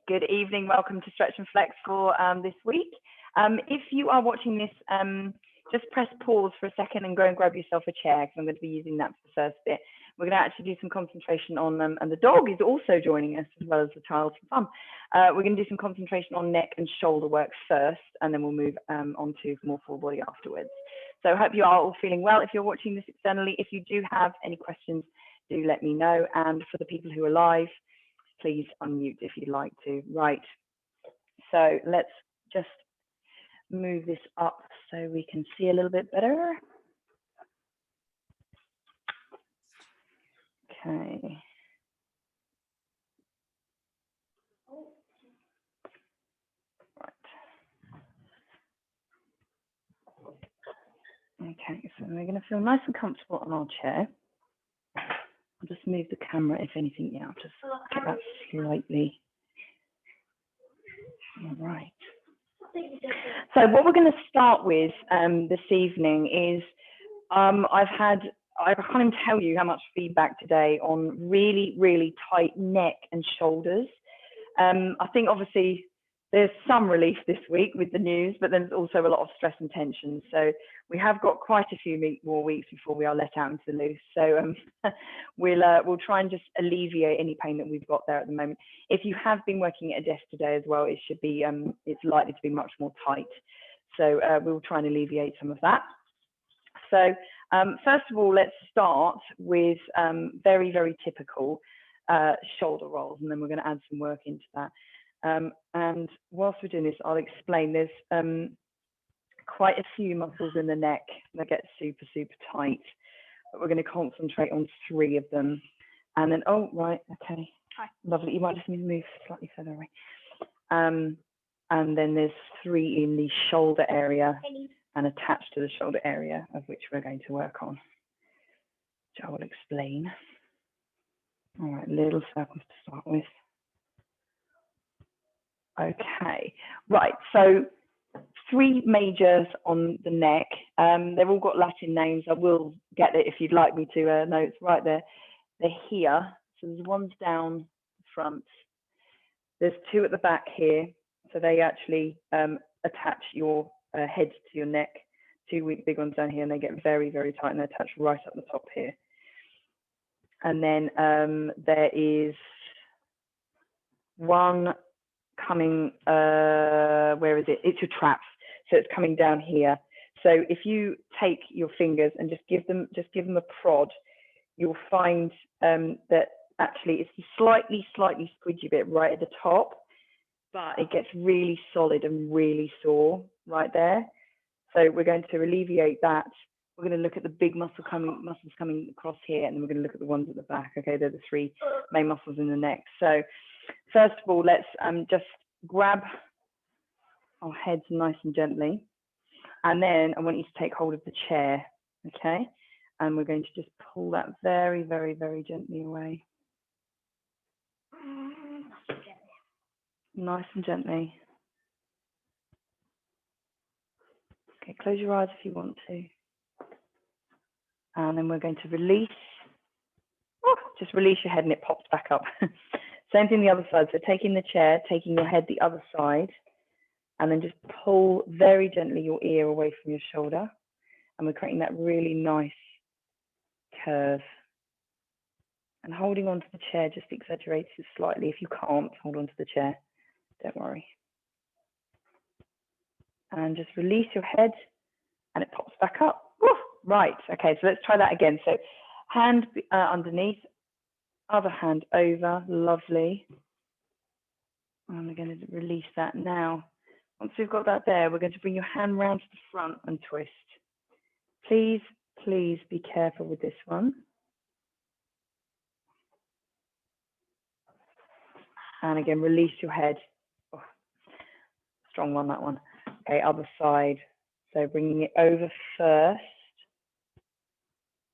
Good evening. Welcome to Stretch and Flex for this week. If you are watching this, just press pause for a second and go and grab yourself a chair, because I'm going to be using that for the first bit. We're going to actually do some concentration on, and the dog is also joining us as well as the child for fun. We're going to do some concentration on neck and shoulder work first, and then we'll move on to more full body afterwards. So I hope you are all feeling well. If you're watching this externally, if you do have any questions, do let me know. And for the people who are live, please unmute if you'd like to. Right, so let's just move this up so we can see a little bit better. Okay. Right. Okay, so we're going to feel nice and comfortable on our chair. I'll just move the camera, if anything. Yeah, I'll just get that slightly. All right. So what we're going to start with this evening is I can't even tell you how much feedback today on really, really tight neck and shoulders. I think obviously there's some relief this week with the news, but then there's also a lot of stress and tension. So we have got quite a few more weeks before we are let out into the loose. So we'll try and just alleviate any pain that we've got there at the moment. If you have been working at a desk today as well, it should be it's likely to be much more tight. So we'll try and alleviate some of that. So first of all, let's start with very, very typical shoulder rolls, and then we're going to add some work into that. And whilst we're doing this, I'll explain. There's quite a few muscles in the neck that get super, super tight, but we're going to concentrate on 3 of them. And then, oh, right, okay. Hi. Lovely. You might just need to move slightly further away. And then there's 3 in the shoulder area and attached to the shoulder area, of which we're going to work on, which I will explain. All right, little circles to start with. Okay, right, so 3 majors on the neck. They've all got Latin names. I will get it if you'd like me to know it's right there. They're here. So there's one's down the front. There's 2 at the back here. So they actually attach your head to your neck. 2 big ones down here, and they get very, very tight, and they're attached right up the top here. And then there is one coming, where is it? It's your traps. So it's coming down here. So if you take your fingers and just give them a prod, you'll find that actually it's a slightly squidgy bit right at the top, but it gets really solid and really sore right there. So we're going to alleviate that. We're going to look at the big muscles coming across here, and then we're going to look at the ones at the back. Okay, they're the 3 main muscles in the neck. So first of all, let's just grab our heads nice and gently. And then I want you to take hold of the chair, okay? And we're going to just pull that very, very, very gently away. Nice and gently. Okay, close your eyes if you want to. And then we're going to release. Oh, just release your head and it pops back up. Same thing the other side. So taking the chair, taking your head the other side, and then just pull very gently your ear away from your shoulder. And we're creating that really nice curve. And holding onto the chair just exaggerates it slightly. If you can't, hold onto the chair. Don't worry. And just release your head and it pops back up. Woo! Right, okay, so let's try that again. So hand underneath, other hand over, lovely. And we're going to release that now. Once we've got that there, we're going to bring your hand round to the front and twist. Please, please be careful with this one. And again, release your head. Oh, strong one, that one. Okay, other side. So bringing it over first.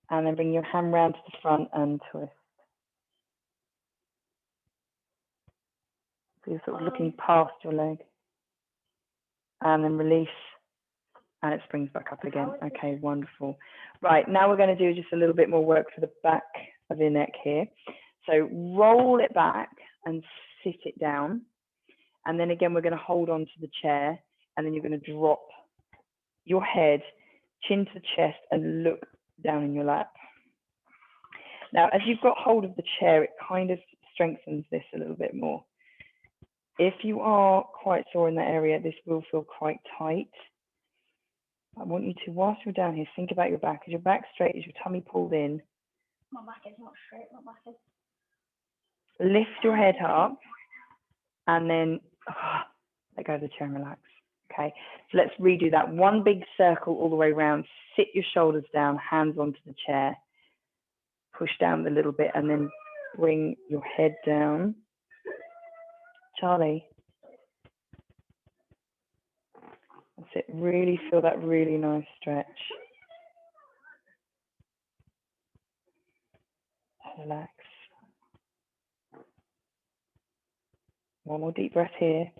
And then bring your hand round to the front and twist. So you're sort of looking past your leg. And then release, and it springs back up again. Okay, wonderful. Right, now we're going to do just a little bit more work for the back of your neck here. So roll it back and sit it down. And then again, we're going to hold on to the chair, and then you're going to drop your head, chin to the chest, and look down in your lap. Now, as you've got hold of the chair, it kind of strengthens this a little bit more. If you are quite sore in that area, this will feel quite tight. I want you to, whilst you're down here, think about your back. Is your back straight? Is your tummy pulled in? My back is not straight, my back is... Lift your head up, and then let go of the chair and relax. Okay, so let's redo that. One big circle all the way around. Sit your shoulders down, hands onto the chair. Push down a little bit, and then bring your head down. Charlie. That's it. Really feel that really nice stretch. Relax. One more deep breath here.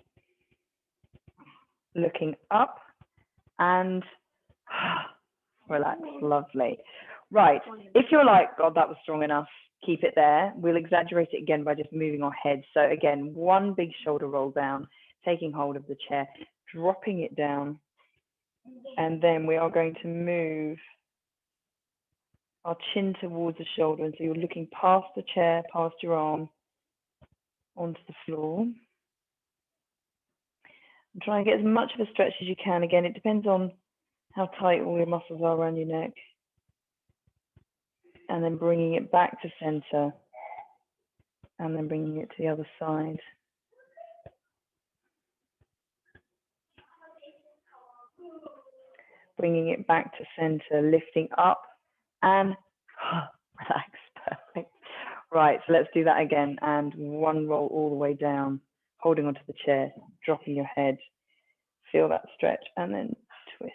Looking up and relax. Lovely. Right. If you're like, God, that was strong enough, keep it there. We'll exaggerate it again by just moving our head. So again, one big shoulder roll down, taking hold of the chair, dropping it down. And then we are going to move our chin towards the shoulder. And so you're looking past the chair, past your arm, onto the floor. And try and get as much of a stretch as you can. Again, it depends on how tight all your muscles are around your neck. And then bringing it back to center. And then bringing it to the other side. Bringing it back to center, lifting up and relax. Perfect. Right, so let's do that again. And one roll all the way down, holding onto the chair, dropping your head. Feel that stretch and then twist.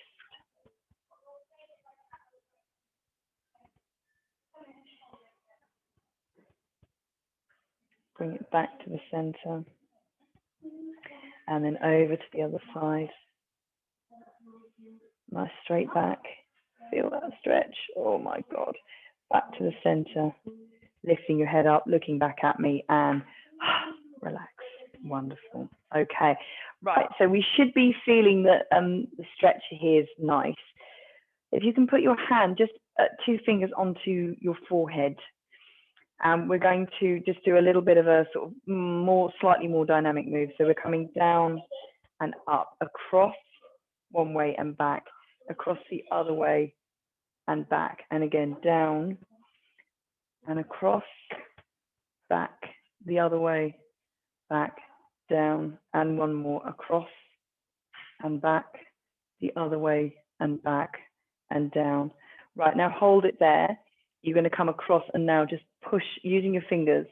Bring it back to the center. And then over to the other side. Nice straight back. Feel that stretch. Oh my God. Back to the center. Lifting your head up, looking back at me, and relax. Wonderful. Okay. Right. So we should be feeling that the stretch here is nice. If you can put your hand, just 2 fingers onto your forehead. And we're going to just do a little bit of a sort of slightly more dynamic move. So we're coming down and up, across one way and back, across the other way and back, and again down and across, back, the other way, back, down, and one more, across and back, the other way and back and down. Right, now hold it there. You're going to come across and now just push using your fingers,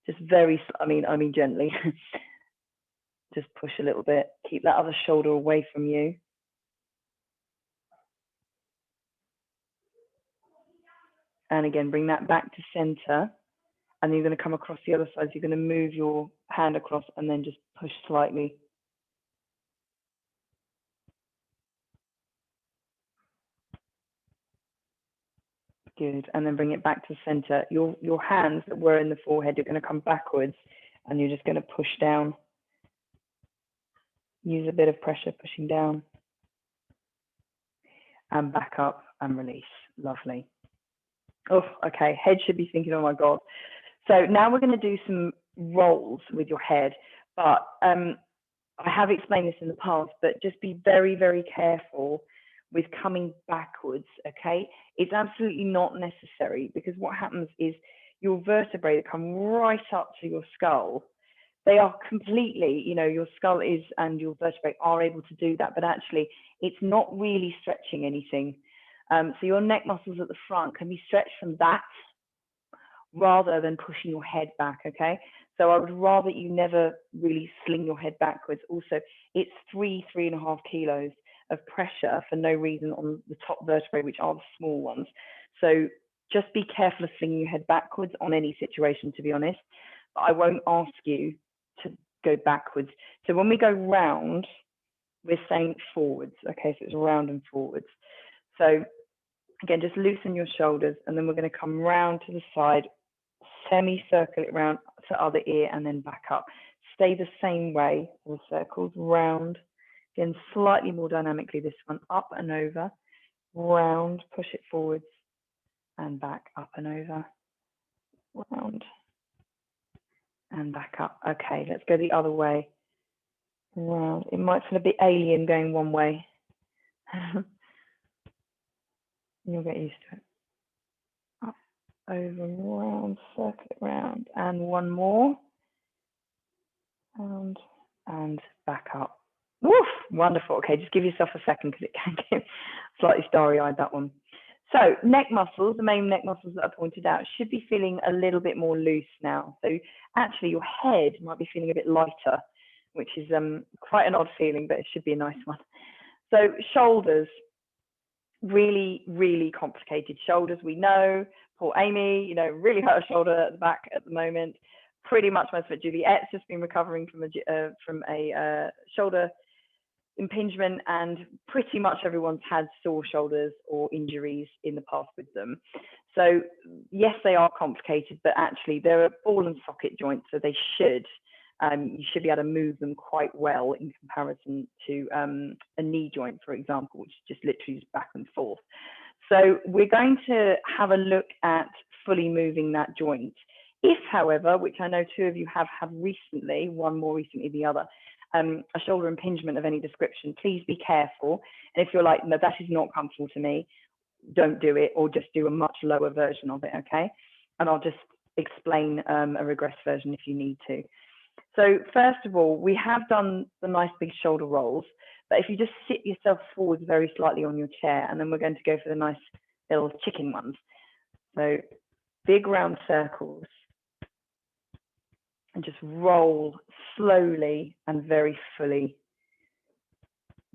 just very, I mean gently. Just push a little bit. Keep that other shoulder away from you. And again, bring that back to center. And then you're going to come across the other side. So you're going to move your hand across and then just push slightly. Good. And then bring it back to center. Your hands that were in the forehead, you're going to come backwards and you're just going to push down. Use a bit of pressure pushing down. And back up and release. Lovely. Oh, okay. Head should be thinking, oh my God. So now we're going to do some rolls with your head. But I have explained this in the past, but just be very, very careful with coming backwards, okay? It's absolutely not necessary, because what happens is your vertebrae that come right up to your skull, they are completely, you know, your skull is and your vertebrae are able to do that, but actually it's not really stretching anything. So your neck muscles at the front can be stretched from that rather than pushing your head back, okay? So I would rather you never really sling your head backwards. Also, it's 3.5 kilos of pressure for no reason on the top vertebrae, which are the small ones. So just be careful of slinging your head backwards on any situation, to be honest. But I won't ask you to go backwards. So when we go round, we're saying forwards, okay? So it's round and forwards. So again, just loosen your shoulders, and then we're going to come round to the side, semi-circle it round to other ear, and then back up. stay the same way, all circles, round. Again, slightly more dynamically, this one, up and over, round, push it forwards and back, up and over, round and back up. Okay, let's go the other way, round. It might feel a bit alien going one way. You'll get used to it. Up, over, round, circle it round, and one more. Round and back up. Woof! Wonderful. Okay, just give yourself a second because it can get slightly starry-eyed, that one. So neck muscles, the main neck muscles that I pointed out, should be feeling a little bit more loose now. So actually your head might be feeling a bit lighter, which is quite an odd feeling, but it should be a nice one. So shoulders, really, really complicated. Shoulders, we know. Poor Amy, you know, really hurt her shoulder at the back at the moment. Pretty much most of it. Juliette's just been recovering from a shoulder impingement, and pretty much everyone's had sore shoulders or injuries in the past with them. So yes, they are complicated, but actually they're ball and socket joints, so they should you should be able to move them quite well in comparison to a knee joint, for example, which just literally is back and forth. So we're going to have a look at fully moving that joint. If, however, which I know two of you have had recently, one more recently than the other, a shoulder impingement of any description, please be careful. And if you're like, no, that is not comfortable to me, don't do it, or just do a much lower version of it, okay? And I'll just explain a regress version if you need to. So first of all, we have done the nice big shoulder rolls, but if you just sit yourself forwards very slightly on your chair, and then we're going to go for the nice little chicken ones. So big round circles, and just roll slowly and very fully.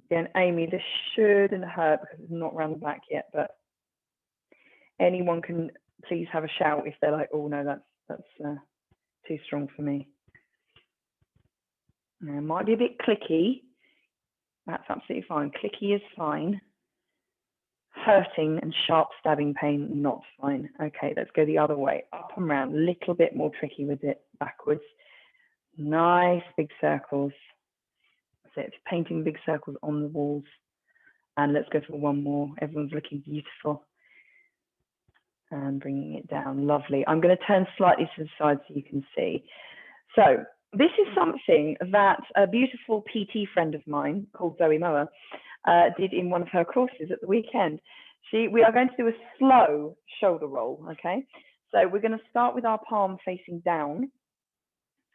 Again, Amy, this shouldn't hurt because it's not round the back yet, but anyone can please have a shout if they're like, oh no, that's too strong for me. Now, it might be a bit clicky. That's absolutely fine. Clicky is fine. Hurting and sharp stabbing pain, not fine. Okay, let's go the other way. Up and round, a little bit more tricky with it, backwards. Nice big circles. That's it, painting big circles on the walls. And let's go for one more. Everyone's looking beautiful. And bringing it down, lovely. I'm going to turn slightly to the side so you can see. So this is something that a beautiful PT friend of mine called Zoe Moa did in one of her courses at the weekend. We are going to do a slow shoulder roll, okay? So we're going to start with our palm facing down.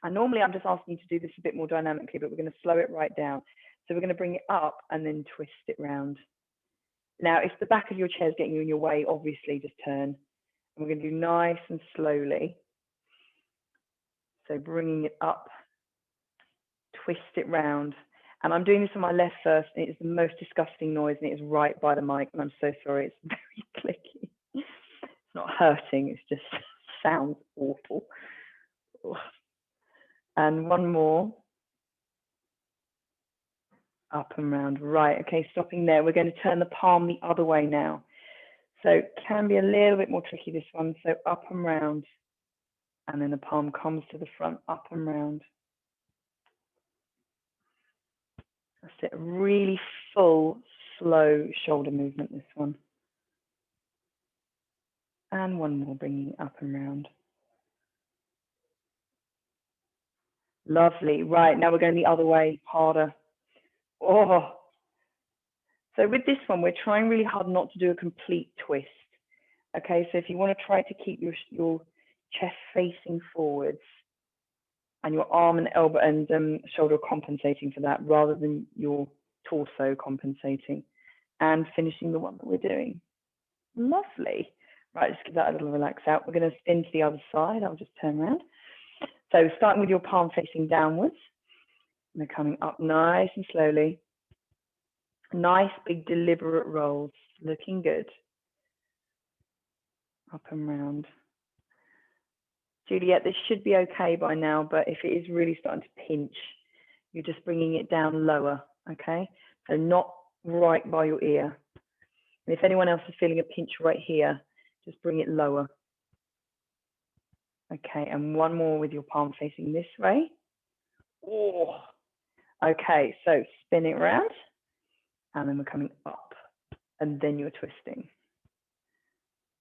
And normally I'm just asking you to do this a bit more dynamically, but we're going to slow it right down. So we're going to bring it up and then twist it round. Now, if the back of your chair is getting you in your way, obviously just turn. And we're going to do nice and slowly. So bringing it up, twist it round. And I'm doing this on my left first, and it is the most disgusting noise, and it is right by the mic, and I'm so sorry, it's very clicky. It's not hurting, it's just sounds awful. And one more. Up and round, right, okay, stopping there. We're going to turn the palm the other way now. So it can be a little bit more tricky, this one. So up and round, and then the palm comes to the front, up and round. That's it, really full, slow shoulder movement, this one. And one more, bringing up and round. Lovely, right, now we're going the other way, harder. Oh, so with this one, we're trying really hard not to do a complete twist. Okay, so if you want to try to keep your chest facing forwards and your arm and elbow and shoulder compensating for that rather than your torso compensating, and finishing the one that we're doing. Lovely. Right, just give that a little relax out. We're going to spin to the other side. I'll just turn around. So starting with your palm facing downwards. We're coming up nice and slowly. Nice, big, deliberate rolls. Looking good. Up and round. Juliet, this should be okay by now, but if it is really starting to pinch, you're just bringing it down lower, okay? So not right by your ear. And if anyone else is feeling a pinch right here, just bring it lower. Okay, and one more with your palm facing this way. Oh, okay, so spin it around, and then we're coming up, and then you're twisting.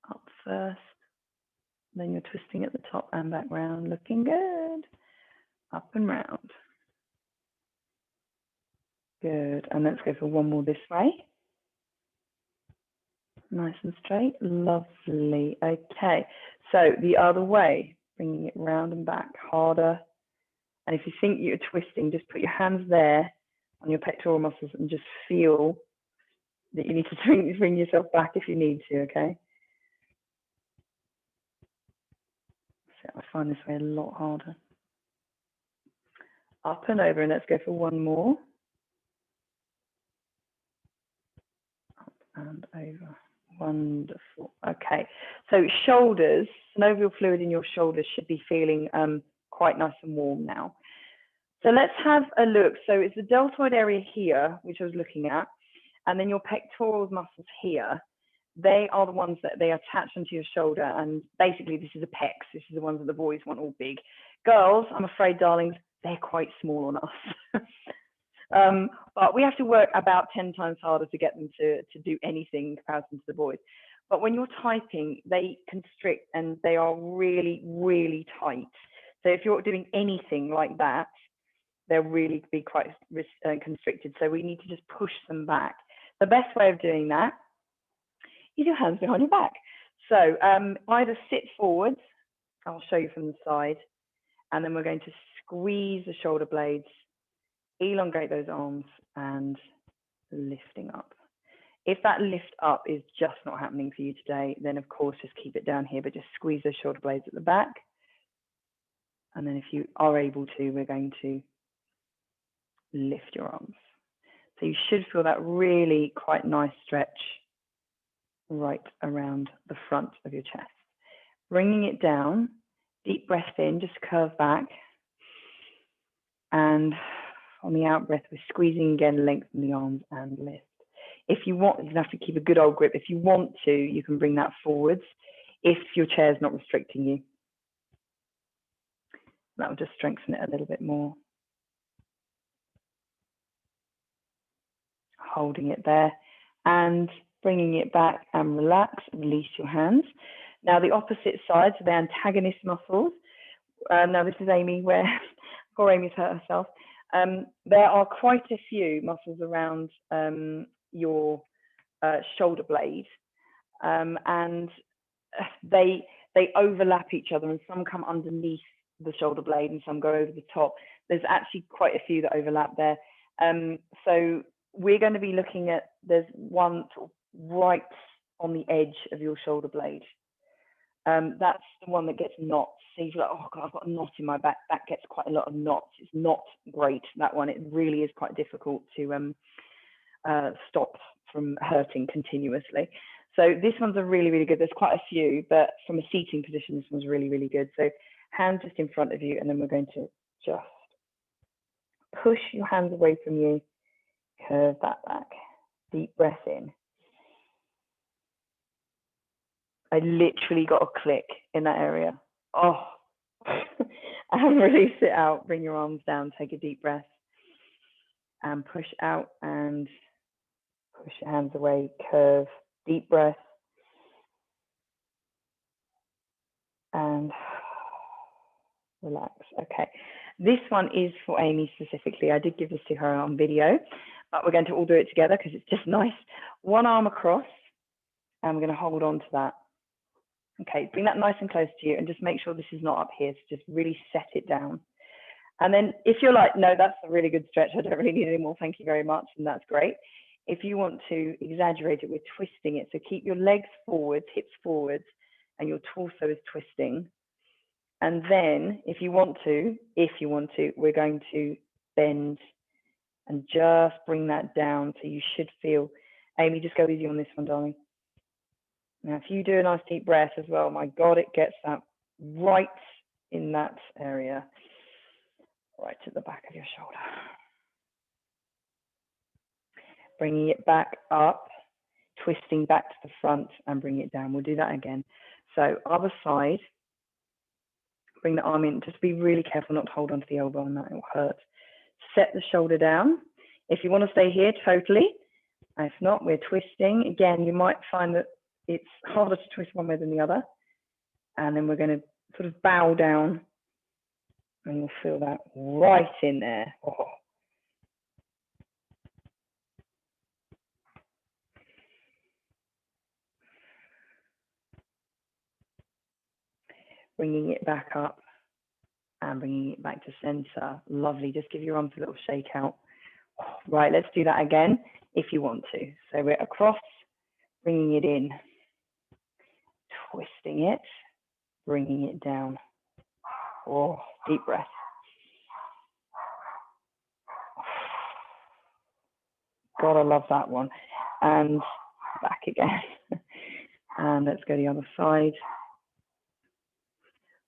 Up first, then you're twisting at the top and back round, looking good. Up and round. Good, and let's go for one more this way. Nice and straight, lovely. Okay, so the other way, bringing it round and back, harder. And if you think you're twisting, just put your hands there on your pectoral muscles and just feel that you need to bring yourself back if you need to, okay? So I find this way a lot harder. Up and over, and let's go for one more. Up and over. Wonderful. Okay, so shoulders, synovial fluid in your shoulders should be feeling quite nice and warm now. So let's have a look. So it's the deltoid area here, which I was looking at, and then your pectoral muscles here. They are the ones that they attach onto your shoulder, and basically this is a pecs. This is the ones that the boys want all big. Girls, I'm afraid, darlings, they're quite small on us. But we have to work about 10 times harder to get them to do anything in comparison to the boys. But when you're typing, they constrict and they are really, really tight. So if you're doing anything like that, they'll really be quite constricted. So we need to just push them back. The best way of doing that is your hands behind your back. So either sit forwards, I'll show you from the side, and then we're going to squeeze the shoulder blades, elongate those arms, and lifting up. If that lift up is just not happening for you today, then of course just keep it down here, but just squeeze those shoulder blades at the back. And then if you are able to, we're going to lift your arms. So you should feel that really quite nice stretch right around the front of your chest. Bringing it down, deep breath in, just curve back. And on the out breath, we're squeezing again, lengthen the arms and lift. If you want, you have to keep a good old grip. If you want to, you can bring that forwards if your chair is not restricting you. That will just strengthen it a little bit more. Holding it there and bringing it back and relax, release your hands. Now the opposite side, so the antagonist muscles. Now this is Amy, where poor Amy's hurt herself. There are quite a few muscles around your shoulder blade, and they overlap each other, and some come underneath the shoulder blade and some go over the top. There's actually quite a few that overlap there. So we're going to be looking at, there's one right on the edge of your shoulder blade. That's the one that gets knots. So you're like, oh God, I've got a knot in my back. That gets quite a lot of knots. It's not great, that one. It really is quite difficult to stop from hurting continuously. So this one's a really, really good. There's quite a few, but from a seating position, this one's really, really good. So hands just in front of you, and then we're going to just push your hands away from you, curve that back, deep breath in. I literally got a click in that area. Oh, and release it out. Bring your arms down, take a deep breath, and push out and push your hands away, curve, deep breath, and relax. Okay, this one is for Amy specifically. I did give this to her on video, but we're going to all do it together because it's just nice. One arm across, and we're going to hold on to that. Okay, bring that nice and close to you, and just make sure this is not up here. So just really set it down. And then if you're like, no, that's a really good stretch, I don't really need any more, thank you very much, and that's great. If you want to exaggerate it, we're twisting it. So keep your legs forwards, hips forwards, and your torso is twisting. And then if you want to, we're going to bend and just bring that down. So you should feel, Amy, just go easy on this one, darling. Now, if you do a nice deep breath as well, my God, it gets that right in that area, right to the back of your shoulder. Bringing it back up, twisting back to the front and bring it down. We'll do that again. So other side, bring the arm in. Just be really careful not to hold onto the elbow on that, it will hurt. set the shoulder down. If you want to stay here, totally. If not, we're twisting. Again, you might find that it's harder to twist one way than the other. And then we're going to sort of bow down, and you'll feel that right in there. Oh. Bringing it back up and bringing it back to center. Lovely. Just give your arms a little shake out. Right, let's do that again if you want to. So we're across, bringing it in, twisting it, bringing it down. Oh, deep breath. God, I love that one. And back again. And let's go the other side.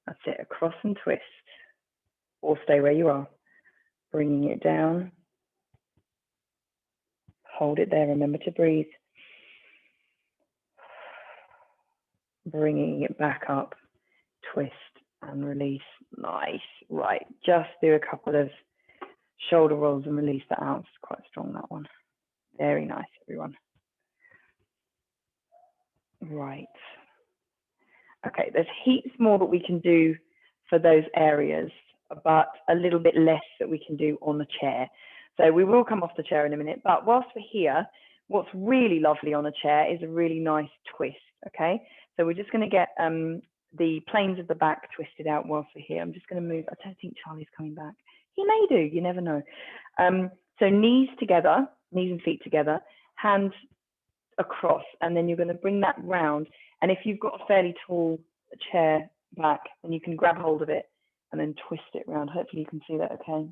That's it, across and twist. Or stay where you are. Bringing it down. Hold it there, remember to breathe. Bringing it back up, twist and release. Nice, right. Just do a couple of shoulder rolls and release that out. It's quite strong, that one. Very nice, everyone. Right. Okay, there's heaps more that we can do for those areas, but a little bit less that we can do on the chair. So we will come off the chair in a minute, but whilst we're here, what's really lovely on a chair is a really nice twist, okay? So we're just going to get the planes of the back twisted out whilst we're here. I'm just going to move. I don't think Charlie's coming back. He may do, you never know. So knees together, knees and feet together, hands across, and then you're going to bring that round. And if you've got a fairly tall chair back, then you can grab hold of it and then twist it around. Hopefully you can see that okay.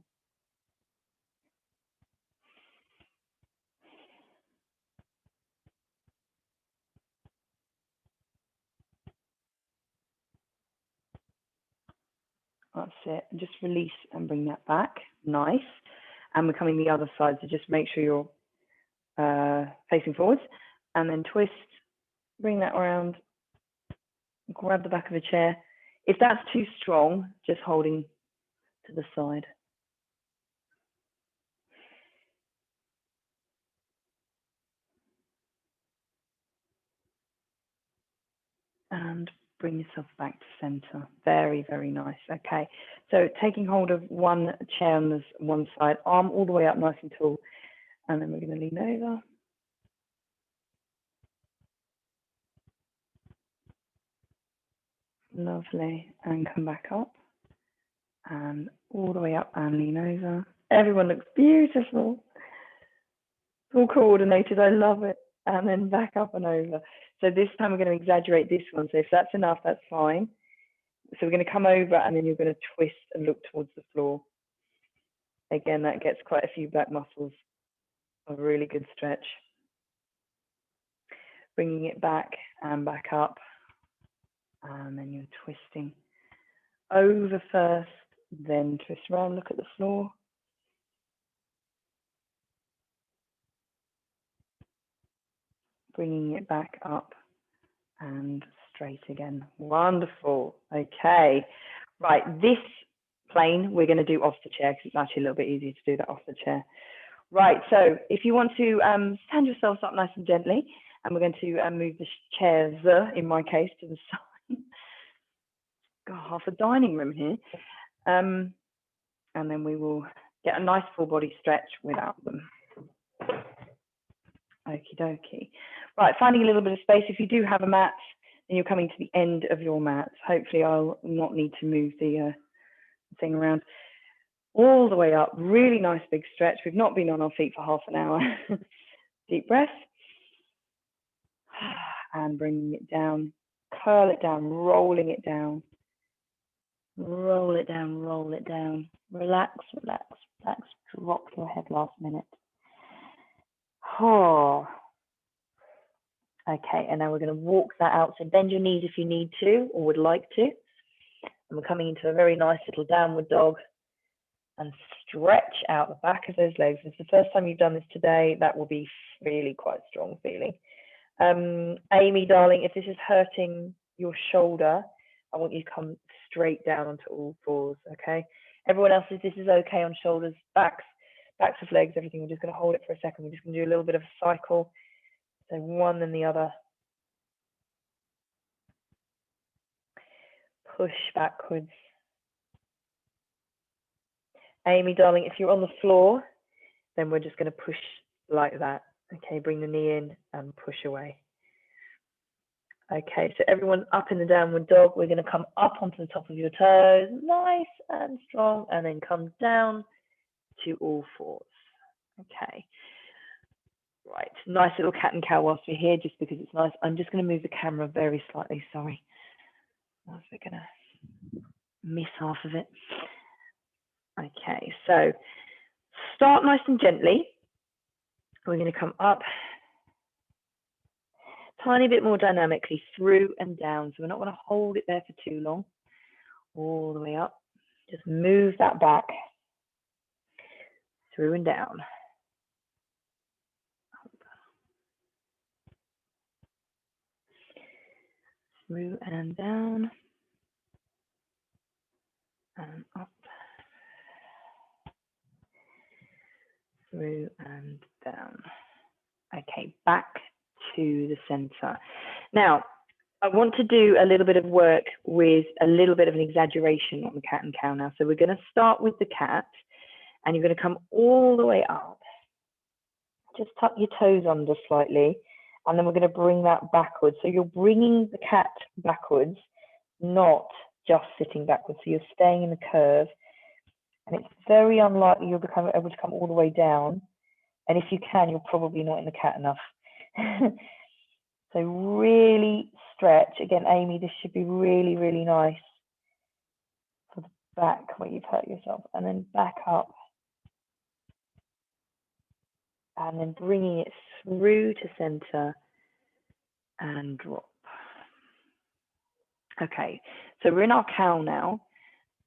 That's it. And just release and bring that back. Nice. And we're coming the other side, so just make sure you're facing forwards, and then twist, bring that around, grab the back of the chair. If that's too strong, just holding to the side. And bring yourself back to center. Very, very nice. Okay, so taking hold of one chair on this one side, arm all the way up nice and tall, and then we're going to lean over. Lovely, and come back up, and all the way up and lean over. Everyone looks beautiful. It's all coordinated, I love it. And then back up and over. So this time we're going to exaggerate this one. So if that's enough, that's fine. So we're going to come over and then you're going to twist and look towards the floor. Again, that gets quite a few back muscles. A really good stretch. Bringing it back and back up. And then you're twisting over first, then twist around, look at the floor. Bringing it back up and straight again. Wonderful. Okay. Right, this plane we're going to do off the chair because it's actually a little bit easier to do that off the chair. Right, so if you want to stand yourselves up nice and gently, and we're going to move the chairs, in my case, to the side. Got half a dining room here. And then we will get a nice full body stretch without them. Okie dokie. Right, finding a little bit of space. If you do have a mat, then you're coming to the end of your mat. Hopefully I'll not need to move the thing around. All the way up, really nice big stretch. We've not been on our feet for half an hour. Deep breath. And bringing it down, curl it down, rolling it down. Roll it down, roll it down. Relax, relax, relax. Drop your head last minute. Oh. Okay, and now we're going to walk that out. So bend your knees if you need to or would like to. And we're coming into a very nice little downward dog. And stretch out the back of those legs. If it's the first time you've done this today, that will be really quite strong feeling. Amy, darling, if this is hurting your shoulder, I want you to come straight down onto all fours, okay? Everyone else, if this is okay on shoulders, backs, backs of legs, everything. We're just going to hold it for a second. We're just going to do a little bit of a cycle. So one then the other. Push backwards. Amy, darling, if you're on the floor, then we're just going to push like that. Okay, bring the knee in and push away. Okay, so everyone up in the downward dog. We're going to come up onto the top of your toes, nice and strong, and then come down to all fours. Okay. Right, nice little cat and cow whilst we're here, just because it's nice. I'm just going to move the camera very slightly, sorry. Otherwise we're going to miss half of it. Okay, so start nice and gently. We're going to come up, tiny bit more dynamically through and down. So we're not going to hold it there for too long. All the way up. Just move that back, through and down. Through and down. And up. Through and down. Okay, back to the center. Now, I want to do a little bit of work with a little bit of an exaggeration on the cat and cow now. So we're going to start with the cat, and you're going to come all the way up. Just tuck your toes under slightly, and then we're going to bring that backwards. So you're bringing the cat backwards, not just sitting backwards. So you're staying in the curve, and it's very unlikely you'll become able to come all the way down. And if you can, you're probably not in the cat enough. So really stretch. Again, Amy, this should be really, really nice for the back where you've hurt yourself. And then back up. And then bringing it through to center and drop. Okay, so we're in our cow now,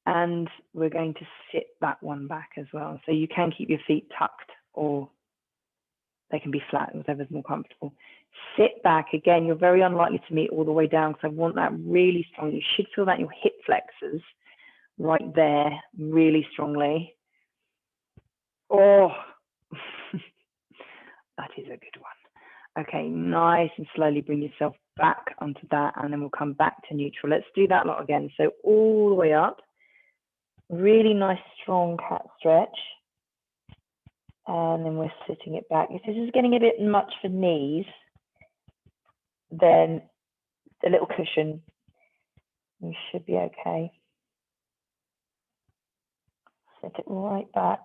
and we're going to sit that one back as well. So you can keep your feet tucked, or they can be flat, whatever's more comfortable. Sit back. Again, you're very unlikely to meet all the way down, because I want that really strong. You should feel that in your hip flexors right there, really strongly. Oh, that is a good one. Okay, nice and slowly bring yourself back onto that, and then we'll come back to neutral. Let's do that lot again. So all the way up, really nice strong cat stretch. And then we're sitting it back. If this is getting a bit much for knees, then the little cushion, you should be okay. Sit it right back.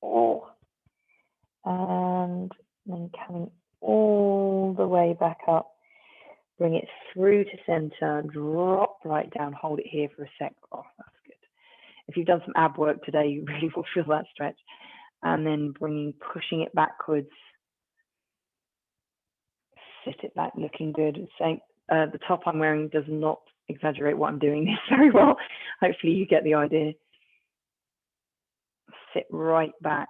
Oh, and then coming all the way back up. Bring it through to center, drop right down, hold it here for a sec. Oh, that's good. If you've done some ab work today, you really will feel that stretch. And then pushing it backwards. Sit it back, looking good. Saying the top I'm wearing does not exaggerate what I'm doing this very well. Hopefully you get the idea. Sit right back,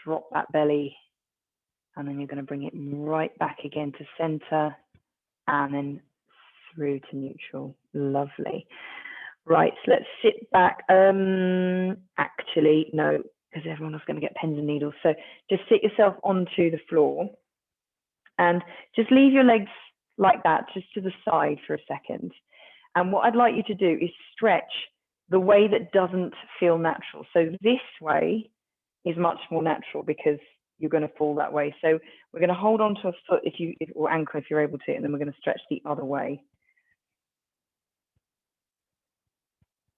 drop that belly, and then you're going to bring it right back again to center, and then through to neutral. Lovely. Right, so let's sit back. Actually, no, because everyone was going to get pens and needles. So just sit yourself onto the floor and just leave your legs like that, just to the side for a second. And what I'd like you to do is stretch the way that doesn't feel natural. So this way is much more natural because you're going to fall that way. So we're going to hold on to a foot or ankle if you're able to, and then we're going to stretch the other way.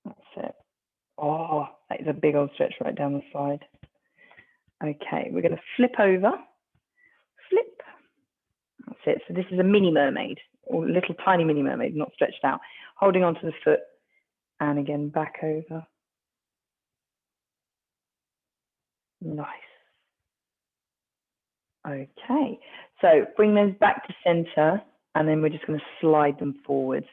That's it. Oh, that is a big old stretch right down the side. Okay, we're going to flip over. Flip. That's it. So this is a mini mermaid, or a little tiny mini mermaid, not stretched out. Holding onto the foot, and again back over. Nice. Okay, so bring those back to center, and then we're just going to slide them forwards.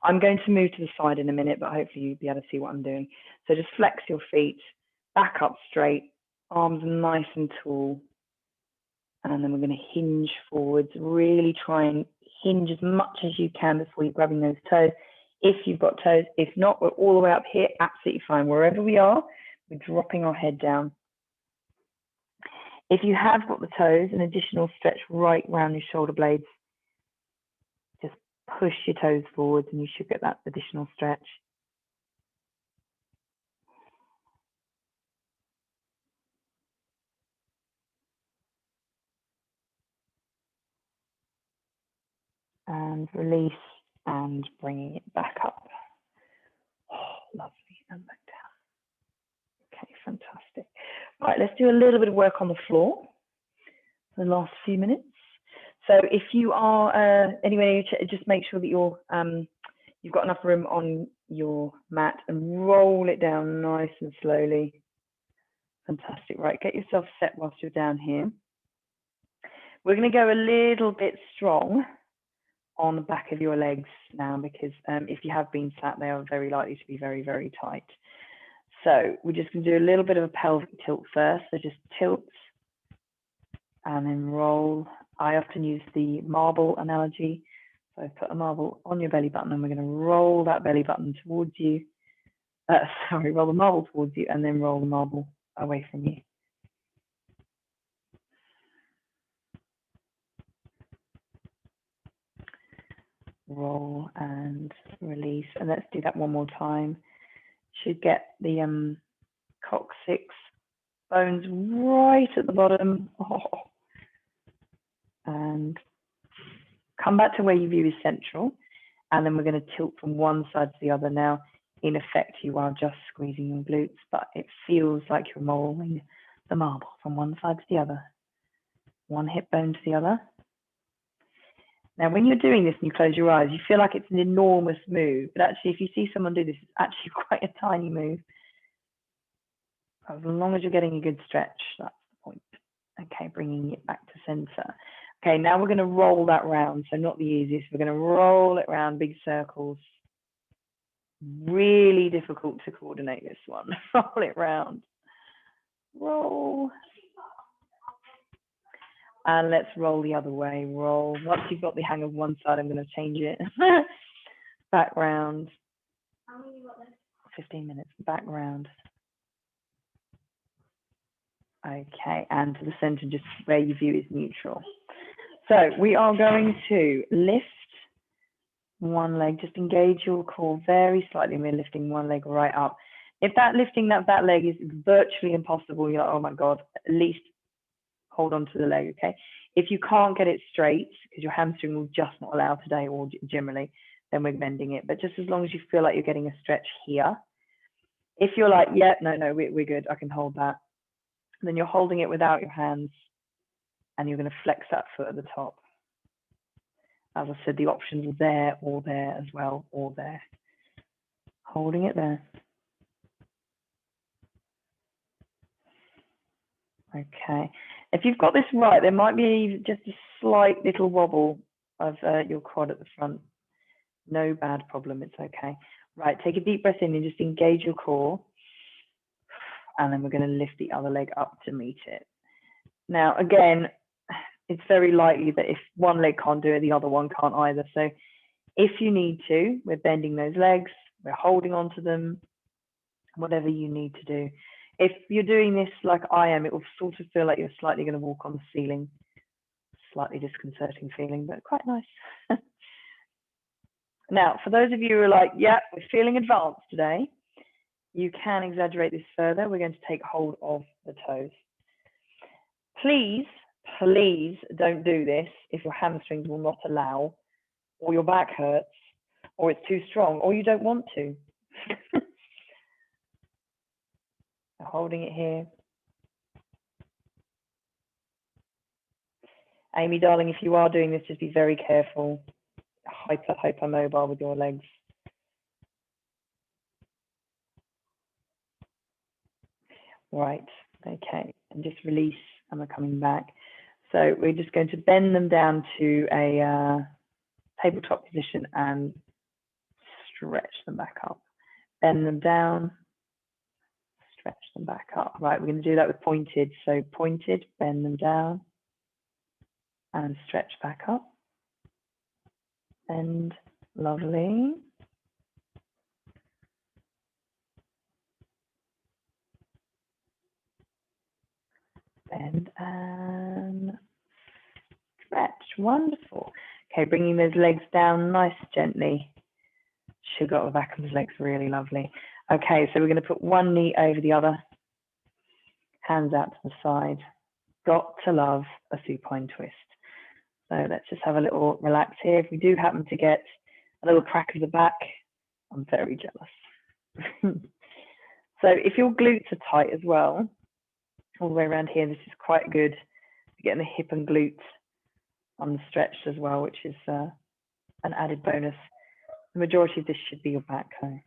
I'm going to move to the side in a minute, but hopefully you'll be able to see what I'm doing. So just flex your feet, back up straight, arms nice and tall, and then we're going to hinge forwards. Really try and hinge as much as you can before you're grabbing those toes. If you've got toes, if not, we're all the way up here, absolutely fine. Wherever we are, we're dropping our head down. If you have got the toes, an additional stretch right round your shoulder blades. Just push your toes forwards and you should get that additional stretch. And release and bringing it back up. Oh, lovely, and back down. Okay, fantastic. Right, let's do a little bit of work on the floor for the last few minutes. So if you are, anyway, just make sure that you're, you've got enough room on your mat and roll it down nice and slowly. Fantastic, right, get yourself set whilst you're down here. We're gonna go a little bit strong on the back of your legs now, because if you have been sat, they are very likely to be very, very tight. So we're just going to do a little bit of a pelvic tilt first. So just tilt and then roll. I often use the marble analogy. So put a marble on your belly button and we're going to roll that belly button towards you. Roll the marble towards you and then roll the marble away from you. Roll and release, and let's do that one more time. Should get the coccyx bones right at the bottom. Oh. And come back to where you view is central, and then we're going to tilt from one side to the other. Now, in effect, you are just squeezing your glutes, but it feels like you're rolling the marble from one side to the other, one hip bone to the other. Now, when you're doing this and you close your eyes, you feel like it's an enormous move, but actually, if you see someone do this, it's actually quite a tiny move. As long as you're getting a good stretch, that's the point. Okay, bringing it back to center. Okay, now we're going to roll that round. So not the easiest. We're going to roll it round, big circles. Really difficult to coordinate this one. Roll it round. Roll. And let's roll the other way. Roll. Once you've got the hang of one side, I'm going to change it. Back round. 15 minutes. Back round. Okay, and to the center, just where you view is neutral. So we are going to lift one leg, just engage your core very slightly, and we're lifting one leg right up. If that lifting that leg is virtually impossible, you're like, oh my God, at least hold on to the leg, okay? If you can't get it straight, because your hamstring will just not allow today or generally, then we're bending it. But just as long as you feel like you're getting a stretch here. If you're like, yeah, no, we're good, I can hold that. Then you're holding it without your hands, and you're going to flex that foot at the top. As I said, the options are there or there as well, or there. Holding it there. Okay. If you've got this right, there might be just a slight little wobble of your quad at the front. No bad problem, it's okay. Right, take a deep breath in and just engage your core. And then we're going to lift the other leg up to meet it. Now, again, it's very likely that if one leg can't do it, the other one can't either. So if you need to, we're bending those legs, we're holding on to them, whatever you need to do. If you're doing this like I am, it will sort of feel like you're slightly going to walk on the ceiling. Slightly disconcerting feeling, but quite nice. Now, for those of you who are like, yeah, we're feeling advanced today, you can exaggerate this further. We're going to take hold of the toes. Please, please don't do this if your hamstrings will not allow, or your back hurts, or it's too strong, or you don't want to. Holding it here. Amy, darling, if you are doing this, just be very careful. Hypermobile with your legs. Right, okay, and just release, and we're coming back. So we're just going to bend them down to a tabletop position and stretch them back up. Bend them down, stretch them back up. Right, we're going to do that with pointed. So pointed, bend them down, and stretch back up. Bend, lovely. bend and stretch. Wonderful. Okay, bringing those legs down nice gently. Sugar at the back of his legs, really lovely. Okay, so we're going to put one knee over the other, hands out to the side. Got to love a supine twist. So let's just have a little relax here. If we do happen to get a little crack of the back, I'm very jealous. So if your glutes are tight as well, all the way around here, this is quite good for getting the hip and glutes unstretched as well, which is an added bonus. The majority of this should be your back though.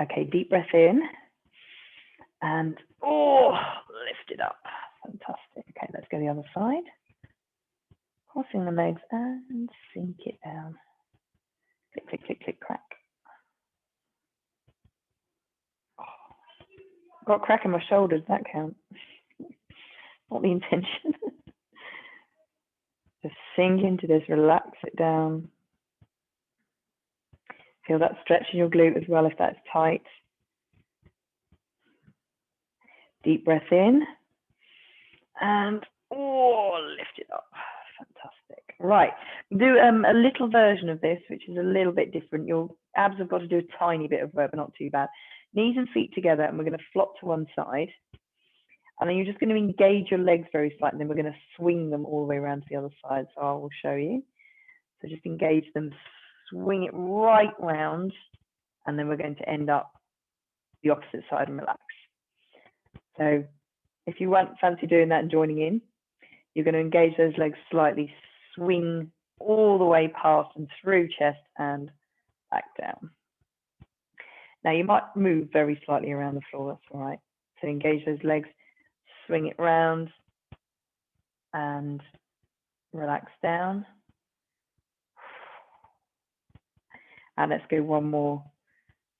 Okay, deep breath in and lift it up. Fantastic. Okay, let's go the other side. Crossing the legs and sink it down. Click, click, click, click, crack. Got a crack in my shoulders, that counts. Not the intention. Just sink into this, relax it down. Feel that stretch in your glute as well if that's tight. Deep breath in and lift it up. Fantastic. Right, do a little version of this, which is a little bit different. Your abs have got to do a tiny bit of work, but not too bad. Knees and feet together, and we're going to flop to one side. And then you're just going to engage your legs very slightly, and then we're going to swing them all the way around to the other side. So I will show you. So just engage them, swing it right round, and then we're going to end up the opposite side and relax. So if you fancy doing that and joining in, you're going to engage those legs slightly, swing all the way past and through chest and back down. Now you might move very slightly around the floor, that's all right. So engage those legs, swing it round and relax down. And let's go one more.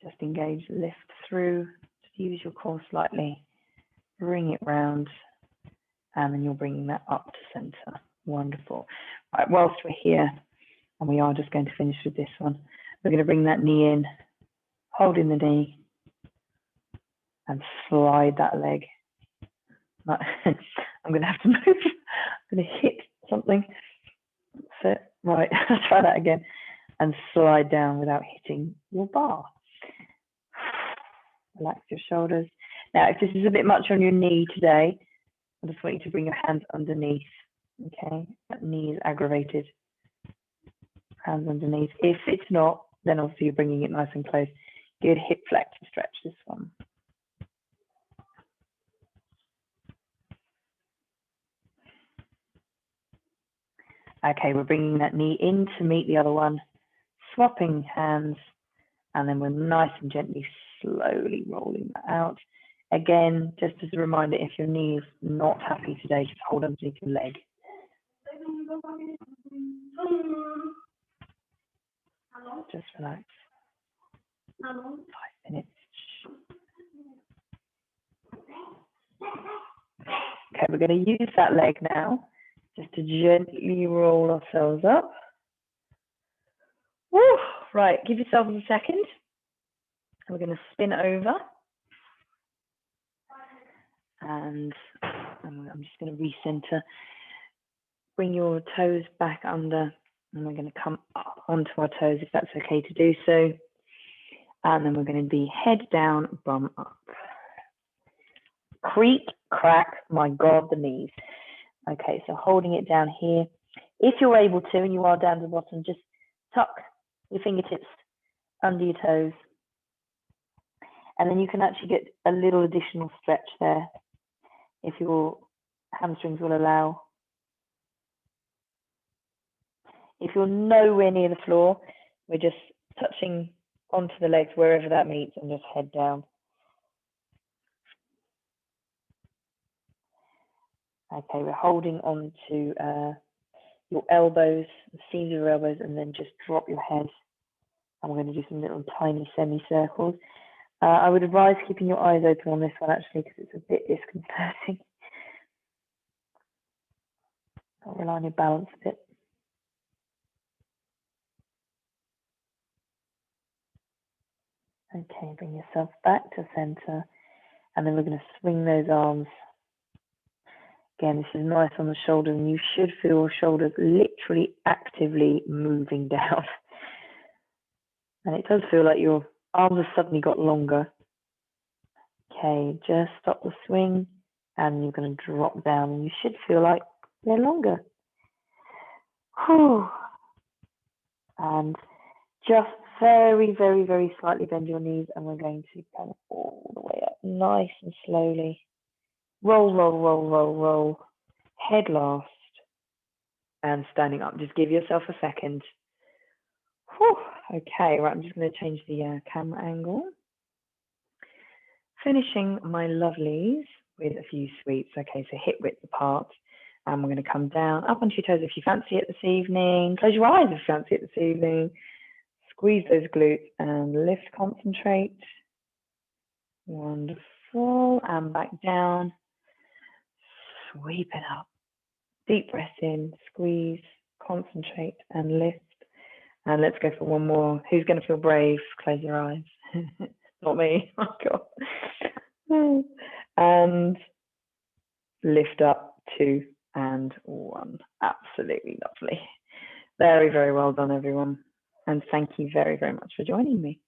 Just engage, lift through, just use your core slightly, bring it round, and then you're bringing that up to center. Wonderful. Right, whilst we're here, and we are just going to finish with this one, we're going to bring that knee in, holding the knee, and slide that leg. I'm going to have to move. I'm going to hit something. That's it. Right, I'll try that again. And slide down without hitting your bar. Relax your shoulders. Now, if this is a bit much on your knee today, I just want you to bring your hands underneath. Okay, that knee is aggravated. Hands underneath. If it's not, then obviously you're bringing it nice and close. Good hip flex to stretch this one. Okay, we're bringing that knee in to meet the other one, swapping hands, and then we're nice and gently, slowly rolling that out. Again, just as a reminder, if your knee is not happy today, just hold underneath your leg. Just relax. 5 minutes. Okay, we're going to use that leg now just to gently roll ourselves up. Woo! Right, give yourselves a second. We're going to spin over. And I'm just going to recenter. Bring your toes back under, and we're going to come up onto our toes if that's okay to do so. And then we're going to be head down, bum up. Creak, crack, my God, the knees. Okay, so holding it down here. If you're able to, and you are down to the bottom, just tuck your fingertips under your toes. And then you can actually get a little additional stretch there if your hamstrings will allow. If you're nowhere near the floor, we're just touching onto the legs wherever that meets and just head down. Okay, we're holding on to your elbows, the seams of your elbows, and then just drop your head. And we're going to do some little tiny semicircles. I would advise keeping your eyes open on this one actually, because it's a bit disconcerting. I'll rely on your balance a bit. Okay, bring yourself back to center. And then we're going to swing those arms. Again, this is nice on the shoulders, and you should feel your shoulders literally actively moving down. And it does feel like your arms have suddenly got longer. Okay, just stop the swing, and you're going to drop down, and you should feel like they're longer. Whew. And just very, very, very slightly bend your knees, and we're going to come all the way up, nice and slowly. Roll, roll, roll, roll, roll. Head last. And standing up. Just give yourself a second. Whew. Okay, right, I'm just going to change the camera angle. Finishing my lovelies with a few sweeps. Okay, so hip width apart. And we're going to come down, up onto your toes if you fancy it this evening. Close your eyes if you fancy it this evening. Squeeze those glutes and lift, concentrate. Wonderful. And back down. Sweep it up. Deep breath in, squeeze, concentrate, and lift. And let's go for one more. Who's going to feel brave? Close your eyes. Not me. Oh, God. And lift up, 2 and 1. Absolutely lovely. Very, very well done, everyone. And thank you very, very much for joining me.